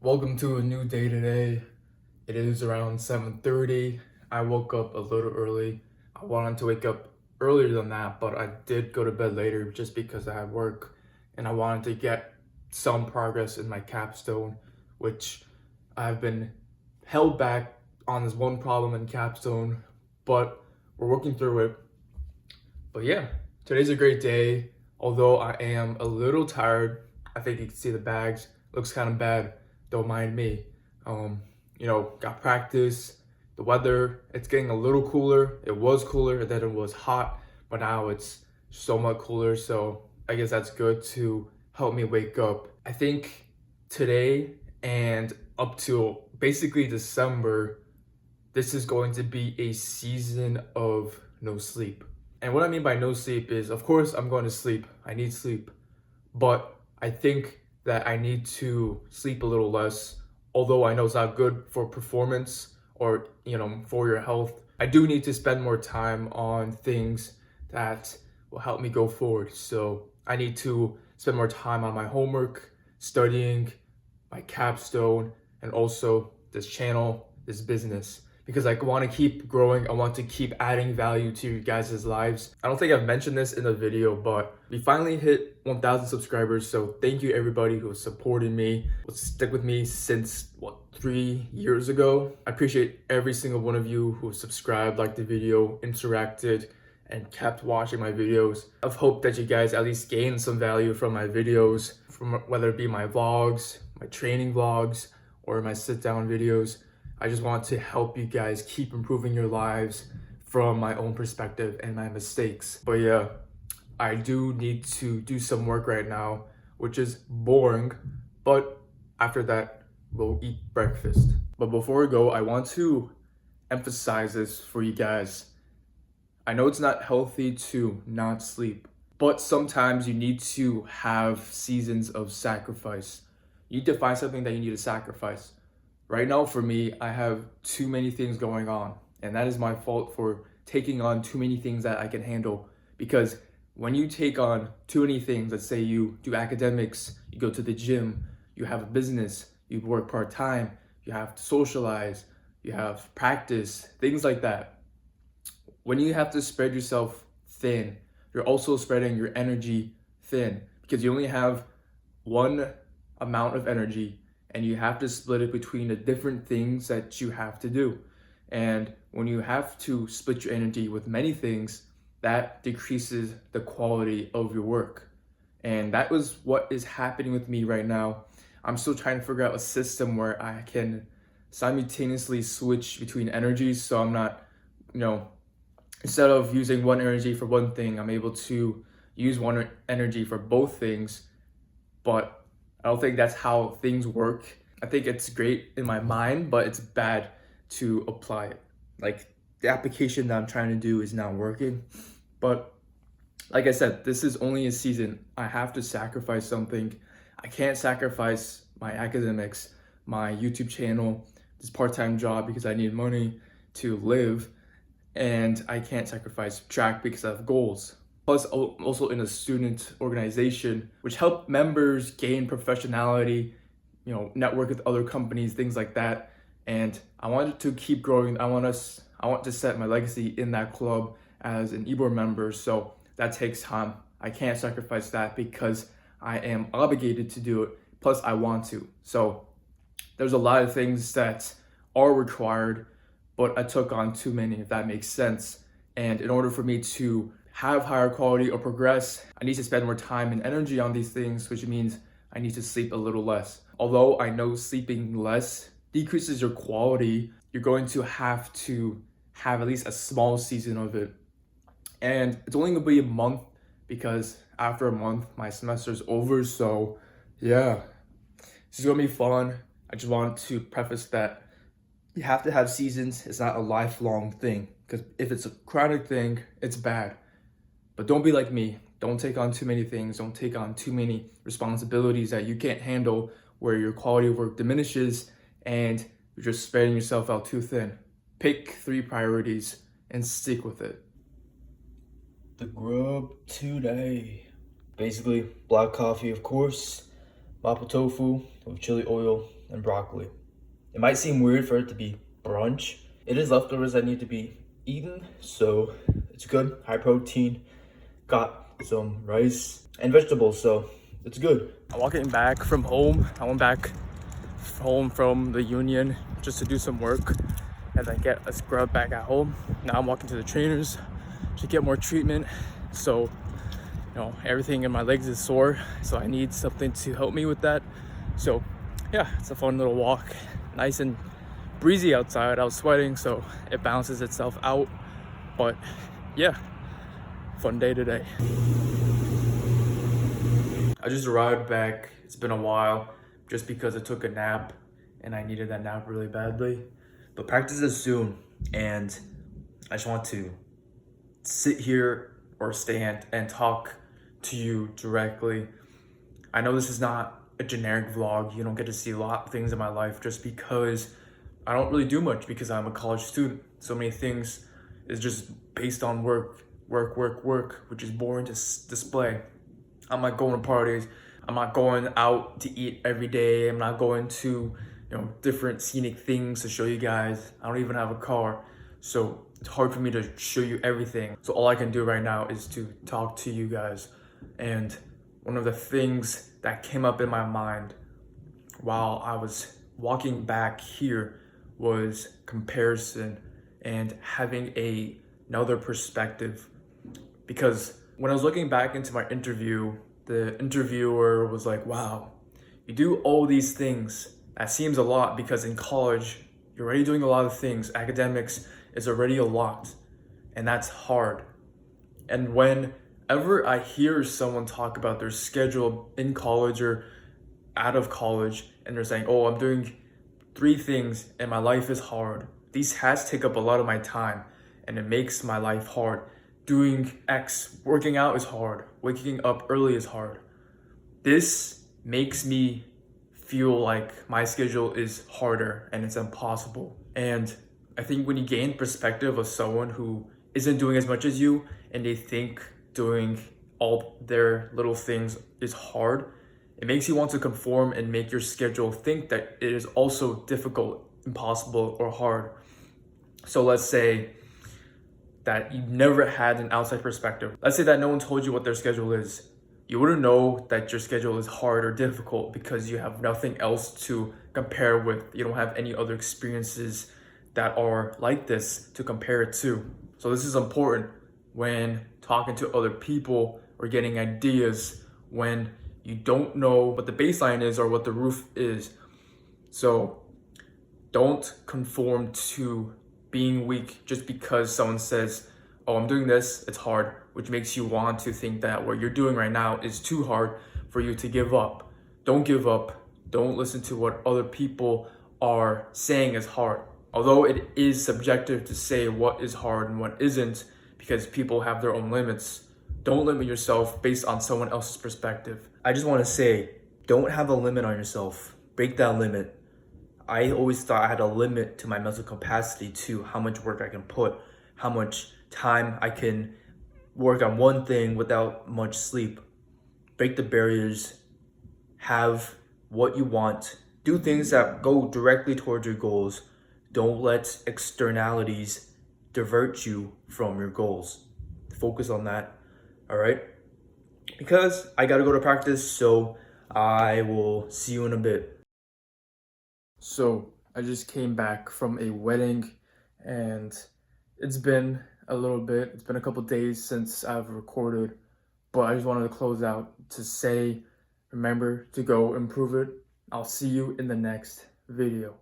Welcome to a new day today. It is around 7:30. I woke up a little early. I wanted to wake up earlier than that, but I did go to bed later just because I had work and I wanted to get some progress in my capstone, which I've been held back on this one problem in capstone, but we're working through it. But yeah, today's a great day. Although I am a little tired, I think you can see the bags. Looks kind of bad. Don't mind me. Got practice. The weather, it's getting a little cooler. It was cooler, then it was hot, but now it's so much cooler. So I guess that's good to help me wake up. I think today and up to basically December, this is going to be a season of no sleep. And what I mean by no sleep is, of course, I'm going to sleep. I need sleep. But I think that I need to sleep a little less, although I know it's not good for performance or, for your health. I do need to spend more time on things that will help me go forward. So I need to spend more time on my homework, studying, my capstone, and also this channel, this business. Because I want to keep growing. I want to keep adding value to you guys' lives. I don't think I've mentioned this in the video, but we finally hit 1,000 subscribers. So thank you everybody who has supported me, who stick with me since 3 years ago. I appreciate every single one of you who subscribed, liked the video, interacted, and kept watching my videos. I've hoped that you guys at least gain some value from my videos, from whether it be my vlogs, my training vlogs, or my sit down videos. I just want to help you guys keep improving your lives from my own perspective and my mistakes. But yeah, I do need to do some work right now, which is boring, but after that, we'll eat breakfast. But before we go, I want to emphasize this for you guys. I know it's not healthy to not sleep, but sometimes you need to have seasons of sacrifice. You need to find something that you need to sacrifice. Right now, for me, I have too many things going on, and that is my fault for taking on too many things that I can handle. Because when you take on too many things, let's say you do academics, you go to the gym, you have a business, you work part-time, you have to socialize, you have practice, things like that. When you have to spread yourself thin, you're also spreading your energy thin because you only have one amount of energy and you have to split it between the different things that you have to do. And when you have to split your energy with many things, that decreases the quality of your work. And that was what is happening with me right now. I'm still trying to figure out a system where I can simultaneously switch between energies, so I'm not, instead of using one energy for one thing, I'm able to use one energy for both things. But I don't think that's how things work. I think it's great in my mind, but it's bad to apply it. Like, the application that I'm trying to do is not working. But like I said, this is only a season. I have to sacrifice something. I can't sacrifice my academics, my YouTube channel, this part-time job because I need money to live. And I can't sacrifice track because I have goals. Plus, also in a student organization, which help members gain professionality, network with other companies, things like that. And I wanted to keep growing. I want to set my legacy in that club as an e-board member. So that takes time. I can't sacrifice that because I am obligated to do it. Plus, I want to. So there's a lot of things that are required, but I took on too many, if that makes sense. And in order for me to have higher quality or progress, I need to spend more time and energy on these things, which means I need to sleep a little less. Although I know sleeping less decreases your quality, you're going to have at least a small season of it. And it's only gonna be a month because after a month, my semester's over. So yeah, this is gonna be fun. I just want to preface that you have to have seasons. It's not a lifelong thing, because if it's a chronic thing, it's bad. But don't be like me. Don't take on too many things. Don't take on too many responsibilities that you can't handle, where your quality of work diminishes and you're just spreading yourself out too thin. Pick 3 priorities and stick with it. The grub today. Basically, black coffee, of course, mapo tofu with chili oil, and broccoli. It might seem weird for it to be brunch. It is leftovers that need to be eaten, so it's good. High protein. Got some rice and vegetables, so it's good. I'm walking back from home. I went back home from the union just to do some work and then get a scrub back at home. Now I'm walking to the trainers to get more treatment. So, you know, everything in my legs is sore, so I need something to help me with that. So yeah, it's a fun little walk. Nice and breezy outside. I was sweating, so it balances itself out. But yeah, fun day today. I just arrived back. It's been a while just because I took a nap and I needed that nap really badly. But practice is soon, and I just want to sit here or stand and talk to you directly. I know this is not a generic vlog. You don't get to see a lot of things in my life just because I don't really do much because I'm a college student. So many things is just based on work, which is boring to display. I'm not going to parties. I'm not going out to eat every day. I'm not going to, different scenic things to show you guys. I don't even have a car. So it's hard for me to show you everything. So all I can do right now is to talk to you guys. And one of the things that came up in my mind while I was walking back here was comparison and having another perspective. Because when I was looking back into my interview, the interviewer was like, wow, you do all these things. That seems a lot because in college, you're already doing a lot of things. Academics is already a lot, and that's hard. And whenever I hear someone talk about their schedule in college or out of college, and they're saying, oh, I'm doing 3 things and my life is hard. These hats take up a lot of my time and it makes my life hard. Doing X, working out is hard. Waking up early is hard. This makes me feel like my schedule is harder and it's impossible. And I think when you gain perspective of someone who isn't doing as much as you and they think doing all their little things is hard, it makes you want to conform and make your schedule think that it is also difficult, impossible, or hard. So let's say that you never had an outside perspective. Let's say that no one told you what their schedule is. You wouldn't know that your schedule is hard or difficult because you have nothing else to compare with. You don't have any other experiences that are like this to compare it to. So this is important when talking to other people or getting ideas when you don't know what the baseline is or what the roof is. So don't conform to being weak just because someone says, oh, I'm doing this, it's hard, which makes you want to think that what you're doing right now is too hard for you to give up. Don't give up. Don't listen to what other people are saying is hard. Although it is subjective to say what is hard and what isn't, because people have their own limits, don't limit yourself based on someone else's perspective. I just want to say, don't have a limit on yourself. Break that limit. I always thought I had a limit to my mental capacity to how much work I can put, how much time I can work on one thing without much sleep. Break the barriers, have what you want, do things that go directly towards your goals. Don't let externalities divert you from your goals. Focus on that, all right? Because I gotta go to practice, so I will see you in a bit. So I just came back from a wedding and it's been a little bit, it's been a couple days since I've recorded, but I just wanted to close out to say, remember to go improve it. I'll see you in the next video.